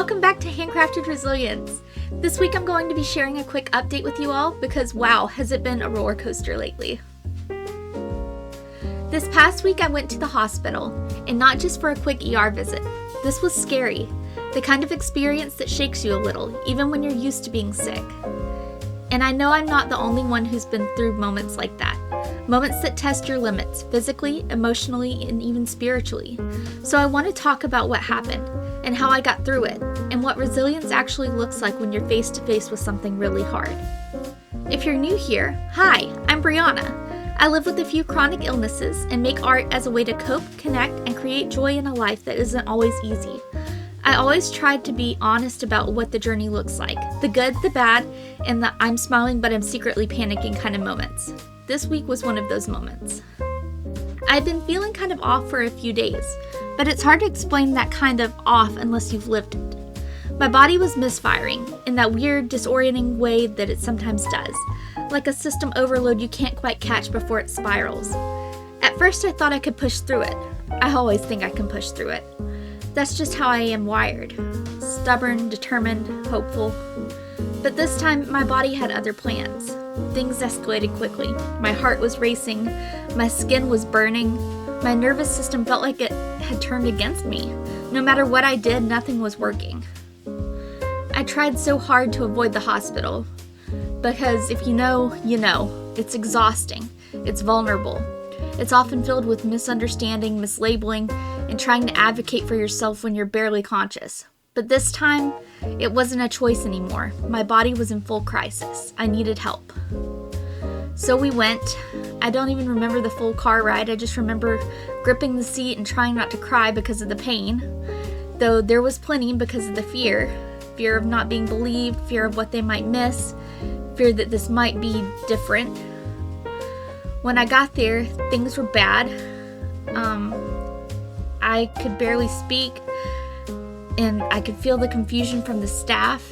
Welcome back to Handcrafted Resilience. This week I'm going to be sharing a quick update with you all because wow, has it been a roller coaster lately. This past week I went to the hospital, and not just for a quick ER visit. This was scary, the kind of experience that shakes you a little, even when you're used to being sick. And I know I'm not the only one who's been through moments like that. Moments that test your limits, physically, emotionally, and even spiritually. So I want to talk about what happened, and how I got through it, and what resilience actually looks like when you're face to face with something really hard. If you're new here, hi, I'm Brianna. I live with a few chronic illnesses and make art as a way to cope, connect, and create joy in a life that isn't always easy. I always tried to be honest about what the journey looks like, the good, the bad, and the I'm smiling but I'm secretly panicking kind of moments. This week was one of those moments. I've been feeling kind of off for a few days, but it's hard to explain that kind of off unless you've lived it. My body was misfiring in that weird, disorienting way that it sometimes does, like a system overload you can't quite catch before it spirals. At first I thought I could push through it. I always think I can push through it. That's just how I am wired. Stubborn, determined, hopeful. But this time my body had other plans. Things escalated quickly. My heart was racing, my skin was burning, my nervous system felt like it had turned against me. No matter what I did, nothing was working. I tried so hard to avoid the hospital, because if you know, you know. It's exhausting. It's vulnerable. It's often filled with misunderstanding, mislabeling, and trying to advocate for yourself when you're barely conscious. But this time, it wasn't a choice anymore. My body was in full crisis. I needed help. So we went. I don't even remember the full car ride. I just remember gripping the seat and trying not to cry because of the pain. Though there was plenty because of the fear. Fear of not being believed, fear of what they might miss, fear that this might be different. When I got there, things were bad. I could barely speak, and I could feel the confusion from the staff.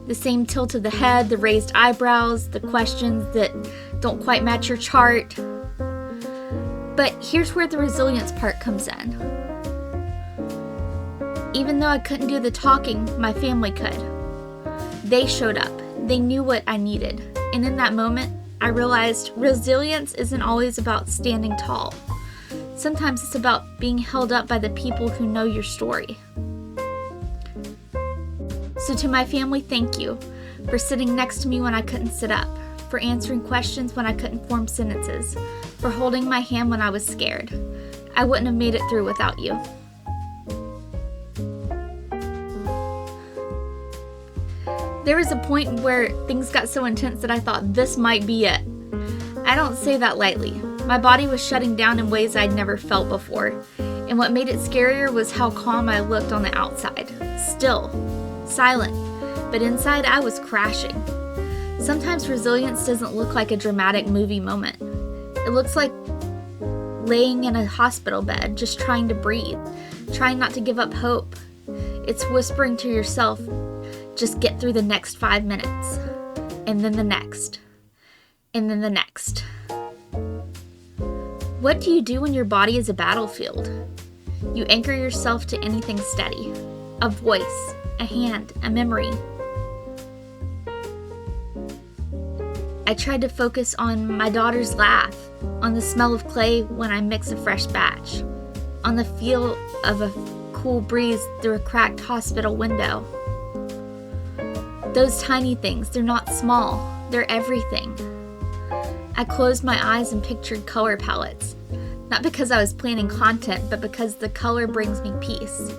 The same tilt of the head, the raised eyebrows, the questions that don't quite match your chart. But here's where the resilience part comes in. Even though I couldn't do the talking, my family could. They showed up. They knew what I needed. And in that moment, I realized resilience isn't always about standing tall. Sometimes it's about being held up by the people who know your story. So to my family, thank you for sitting next to me when I couldn't sit up, for answering questions when I couldn't form sentences, for holding my hand when I was scared. I wouldn't have made it through without you. There was a point where things got so intense that I thought this might be it. I don't say that lightly. My body was shutting down in ways I'd never felt before, and what made it scarier was how calm I looked on the outside. Still, silent, but inside I was crashing. Sometimes resilience doesn't look like a dramatic movie moment. It looks like laying in a hospital bed, just trying to breathe, trying not to give up hope. It's whispering to yourself, just get through the next 5 minutes, and then the next, and then the next. What do you do when your body is a battlefield? You anchor yourself to anything steady, a voice, a hand, a memory. I tried to focus on my daughter's laugh, on the smell of clay when I mix a fresh batch, on the feel of a cool breeze through a cracked hospital window. Those tiny things, they're not small, they're everything. I closed my eyes and pictured color palettes, not because I was planning content, but because the color brings me peace.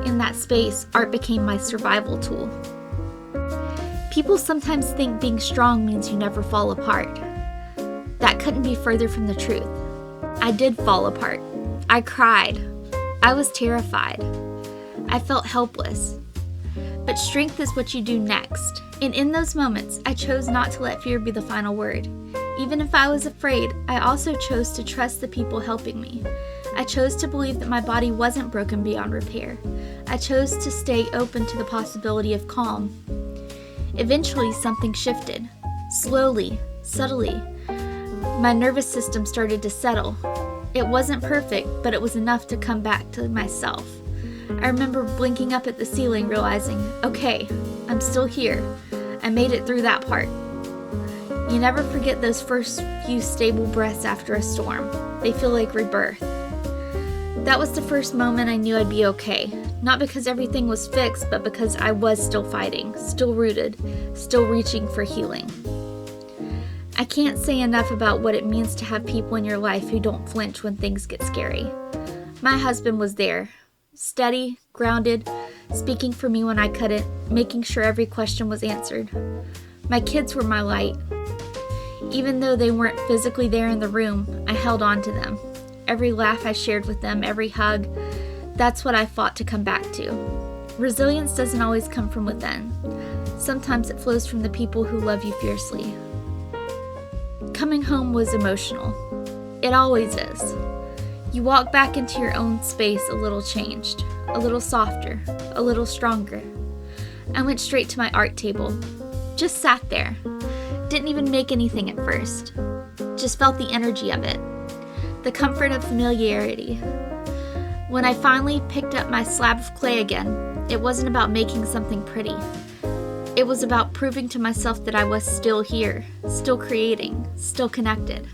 In that space, art became my survival tool. People sometimes think being strong means you never fall apart. That couldn't be further from the truth. I did fall apart. I cried. I was terrified. I felt helpless. But strength is what you do next. And in those moments, I chose not to let fear be the final word. Even if I was afraid, I also chose to trust the people helping me. I chose to believe that my body wasn't broken beyond repair. I chose to stay open to the possibility of calm. Eventually, something shifted. Slowly, subtly. My nervous system started to settle. It wasn't perfect, but it was enough to come back to myself. I remember blinking up at the ceiling, realizing, okay, I'm still here. I made it through that part. You never forget those first few stable breaths after a storm. They feel like rebirth. That was the first moment I knew I'd be okay. Not because everything was fixed, but because I was still fighting, still rooted, still reaching for healing. I can't say enough about what it means to have people in your life who don't flinch when things get scary. My husband was there, steady, grounded, speaking for me when I couldn't, making sure every question was answered. My kids were my light. Even though they weren't physically there in the room, I held on to them. Every laugh I shared with them, every hug, that's what I fought to come back to. Resilience doesn't always come from within. Sometimes it flows from the people who love you fiercely. Coming home was emotional. It always is. You walk back into your own space a little changed, a little softer, a little stronger. I went straight to my art table. Just sat there. Didn't even make anything at first. Just felt the energy of it. The comfort of familiarity. When I finally picked up my slab of clay again, it wasn't about making something pretty. It was about proving to myself that I was still here, still creating, still connected.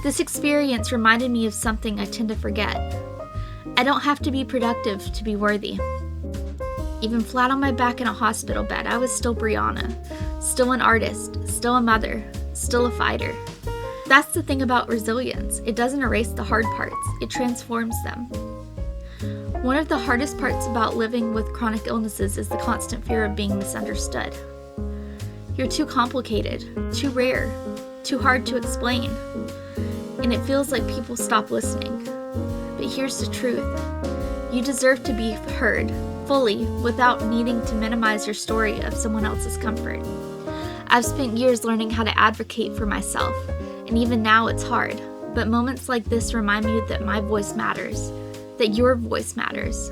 This experience reminded me of something I tend to forget. I don't have to be productive to be worthy. Even flat on my back in a hospital bed, I was still Brianna, still an artist, still a mother, still a fighter. That's the thing about resilience. It doesn't erase the hard parts, it transforms them. One of the hardest parts about living with chronic illnesses is the constant fear of being misunderstood. You're too complicated, too rare, too hard to explain, and it feels like people stop listening. But here's the truth. You deserve to be heard, fully, without needing to minimize your story of someone else's comfort. I've spent years learning how to advocate for myself, and even now it's hard, but moments like this remind me that my voice matters, that your voice matters.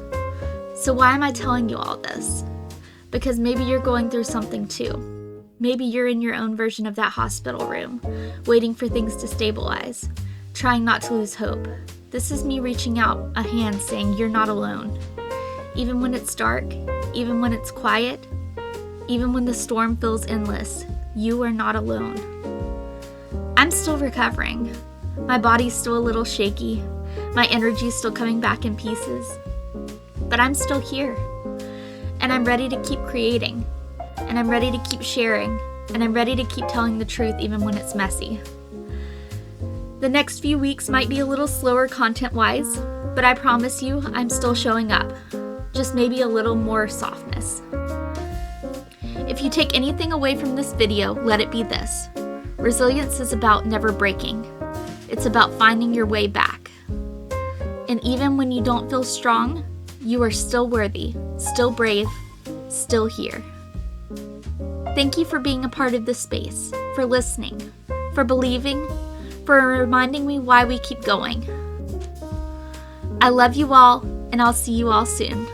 So why am I telling you all this? Because maybe you're going through something too. Maybe you're in your own version of that hospital room, waiting for things to stabilize, trying not to lose hope. This is me reaching out a hand saying you're not alone. Even when it's dark, even when it's quiet, even when the storm feels endless, you are not alone. I'm still recovering. My body's still a little shaky. My energy's still coming back in pieces. But I'm still here. And I'm ready to keep creating. And I'm ready to keep sharing. And I'm ready to keep telling the truth even when it's messy. The next few weeks might be a little slower content-wise, but I promise you I'm still showing up. Just maybe a little more softness. If you take anything away from this video, let it be this. Resilience is about never breaking. It's about finding your way back. And even when you don't feel strong, you are still worthy, still brave, still here. Thank you for being a part of this space, for listening, for believing, for reminding me why we keep going. I love you all, and I'll see you all soon.